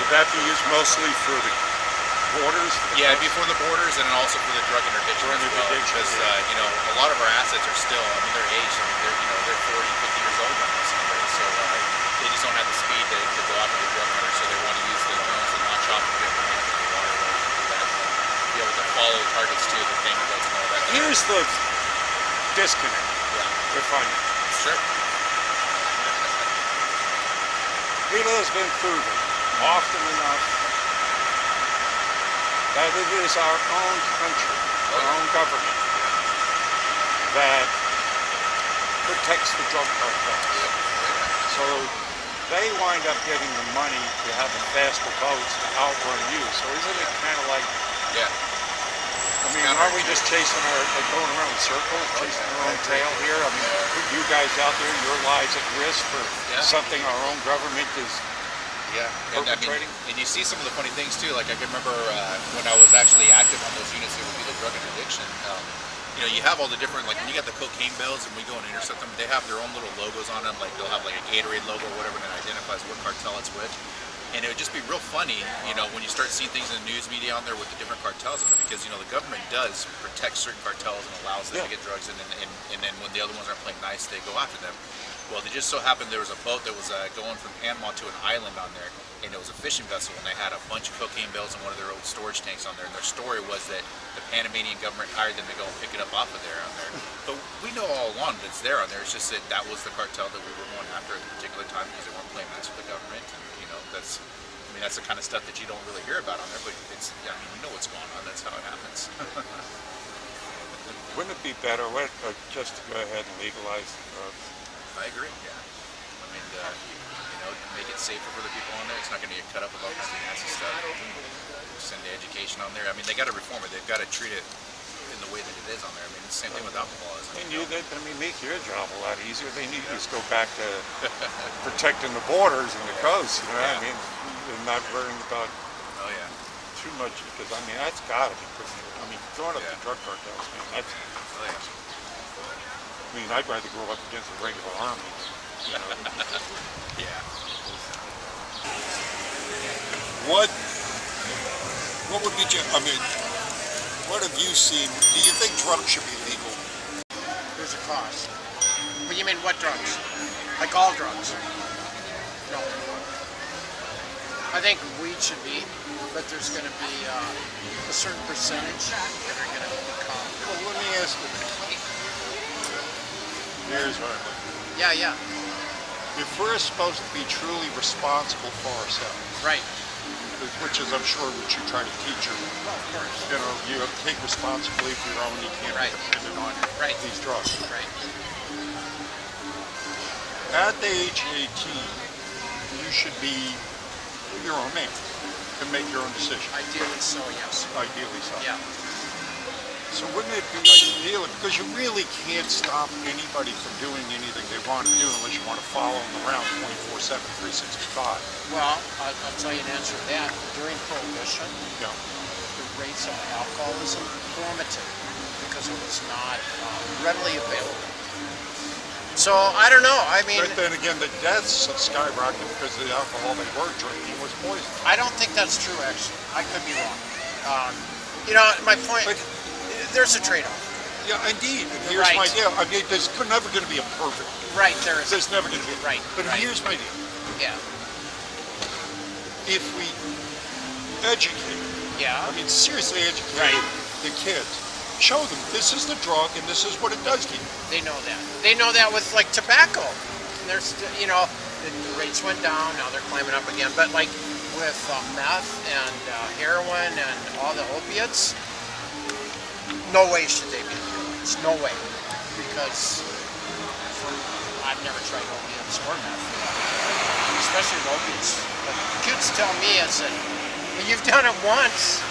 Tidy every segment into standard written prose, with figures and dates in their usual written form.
would that be used mostly for the borders? Yeah, it'd be for the borders and also for the drug interdiction as well. Because you know, a lot of our assets are still, I mean, they're aged. I mean, they're 40, 50 years old on this already. So they just don't have the speed to go after the drug runners. So they want to use the drones and launch off and get them into the waterways and that, be able to follow targets to the payloads and all that. Here's the disconnect. Yeah. If I may. Sure. It has been proven often enough that it is our own country, our own government, that protects the drug cartels. So they wind up getting the money to have the faster boats to outrun you. So isn't it kind of like, I mean, aren't we just chasing like going around in circles, chasing our own tail here? I mean, you guys out there, your lives at risk for something our own government is perpetrating? And you see some of the funny things too. Like I can remember when I was actually active on those units that would do the drug interdiction. You know, you have all the different, like when you got the cocaine bells and we go and intercept them, they have their own little logos on them. Like they'll have like a Gatorade logo or whatever that identifies what cartel it's with. And it would just be real funny, you know, when you start seeing things in the news media on there with the different cartels on it, because, you know, the government does protect certain cartels and allows them to get drugs in, and then when the other ones aren't playing nice, they go after them. Well, it just so happened there was a boat that was going from Panama to an island on there, and it was a fishing vessel, and they had a bunch of cocaine bales in one of their old storage tanks on there, and their story was that the Panamanian government hired them to go and pick it up off of there on there. But we know all along that it's there on there. It's just that that was the cartel that we were going after at the particular time because they weren't playing nice with the government, and, you know, that's... I mean, that's the kind of stuff that you don't really hear about on there, but it's, I mean, you know what's going on. That's how it happens. Wouldn't it be better just to go ahead and legalize the drugs? I agree, yeah. I mean, you know, make it safer for the people on there. It's not going to get cut up with all this nasty stuff. Send the education on there. I mean, they got to reform it. They've got to treat it in the way that it is on there. I mean, it's the same thing with alcoholism. I mean, make your job a lot easier. They need to just go back to protecting the borders and the coast, you know what I mean? And not worrying about too much, because I mean, that's got to be pretty, I mean, throwing up the drug cartels, man, that's, I mean, I'd rather grow up against the regular army, you know? What would be, I mean, what have you seen? Do you think drugs should be legal? There's a cost. But you mean what drugs? Like all drugs? No. I think weed should be, but there's going to be a certain percentage that are going to become. Well, let me ask you this. Here's what I'm looking at. Yeah. If we're supposed to be truly responsible for ourselves, right? Which is, I'm sure, what you try to teach them. Well, of course. You know, you have to take responsibility for your own. You can't be dependent on these drugs. Right. At the age of 18, you should be your own man and make your own decision. Ideally so, yes. Ideally so. Yeah. So wouldn't it be ideal, because you really can't stop anybody from doing anything they want to do unless you want to follow them around 24/7, 365. Well, I'll tell you an answer to that. During Prohibition, the rates of alcoholism plummeted because it was not readily available. So, I don't know, I mean... But then again, the deaths skyrocketed because the alcohol they were drinking was poison. I don't think that's true, actually. I could be wrong. You know, my point... But, there's a trade-off. Yeah, indeed. And here's my deal. I mean, there's never going to be a perfect. Right, there is. There's never going to be. Right. But here's my deal. Yeah. If we educate, I mean, seriously educate the kids, show them this is the drug and this is what it does to you. They know that. They know that with, like, tobacco. There's, you know, the rates went down, now they're climbing up again. But, like, with meth and heroin and all the opiates, no way should they be legalized. No way. Because I've never tried opiates or meth. Especially with opiates. But kids tell me, I said, well, you've done it once.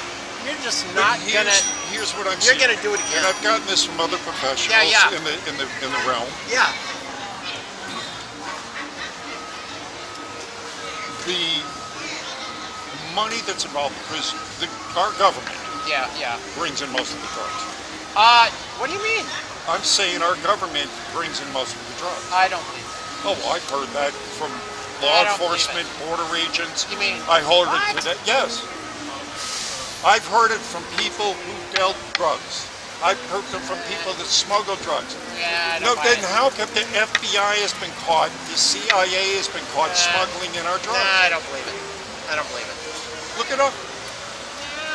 You're just not gonna. Here's what I'm saying. You're gonna do it again. And I've gotten this from other professionals in the realm. Yeah. The money that's involved, because our government brings in most of the drugs. What do you mean? I'm saying our government brings in most of the drugs. I don't believe that. Oh, I've heard that from law I don't believe enforcement, border agents. You mean I heard what? it today. Yes. I've heard it from people who dealt drugs. I've heard it from people that smuggle drugs. Yeah, I No, don't buy then it. how come the FBI has been caught, the CIA has been caught smuggling in our drugs? Nah, I don't believe it. I don't believe it. Look it up.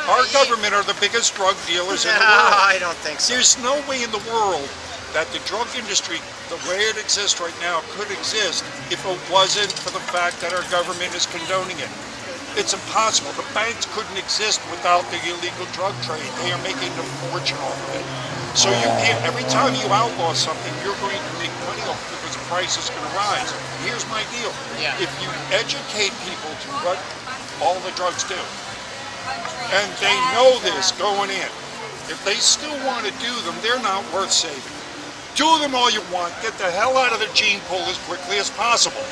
Our government are the biggest drug dealers in the No, world. I don't think so. There's no way in the world that the drug industry, the way it exists right now, could exist if it wasn't for the fact that our government is condoning it. It's impossible. The banks couldn't exist without the illegal drug trade. They are making a fortune off of it. So you can't, every time you outlaw something, you're going to make money off it because the price is going to rise. Here's my deal. Yeah. If you educate people to what all the drugs do, and they know this going in, if they still want to do them, they're not worth saving. Do them all you want. Get the hell out of the gene pool as quickly as possible.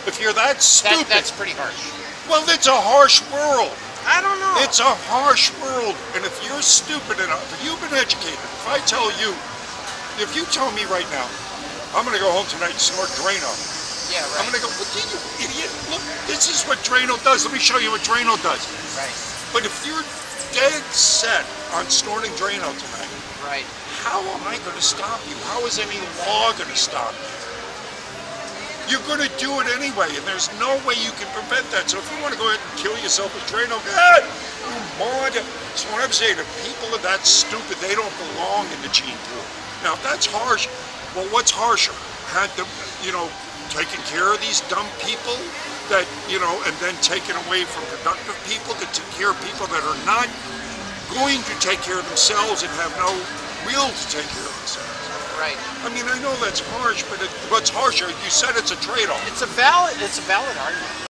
If you're that stupid, That's pretty harsh. well, it's a harsh world. I don't know. It's a harsh world. And if you're stupid enough, if you've been educated, if I tell you, if you tell me right now, I'm going to go home tonight and snort Drano. Yeah, I'm right. going to go, well, you idiot, look, this is what Drano does. Let me show you what Drano does. Right. But if you're dead set on snorting Drano tonight, Right. how am I going to stop you? How is any law going to stop you? You're going to do it anyway, and there's no way you can prevent that. So if you want to go ahead and kill yourself with Drano, God, you moron. That's what I'm saying. If people are that stupid, they don't belong in the gene pool. Now, if that's harsh, well, what's harsher? Had them, taking care of these dumb people that, and then taking away from productive people to take care of people that are not going to take care of themselves and have no will to take care of themselves. Right. I mean, I know that's harsh, but what's harsher? You said it's a trade-off. It's a valid argument.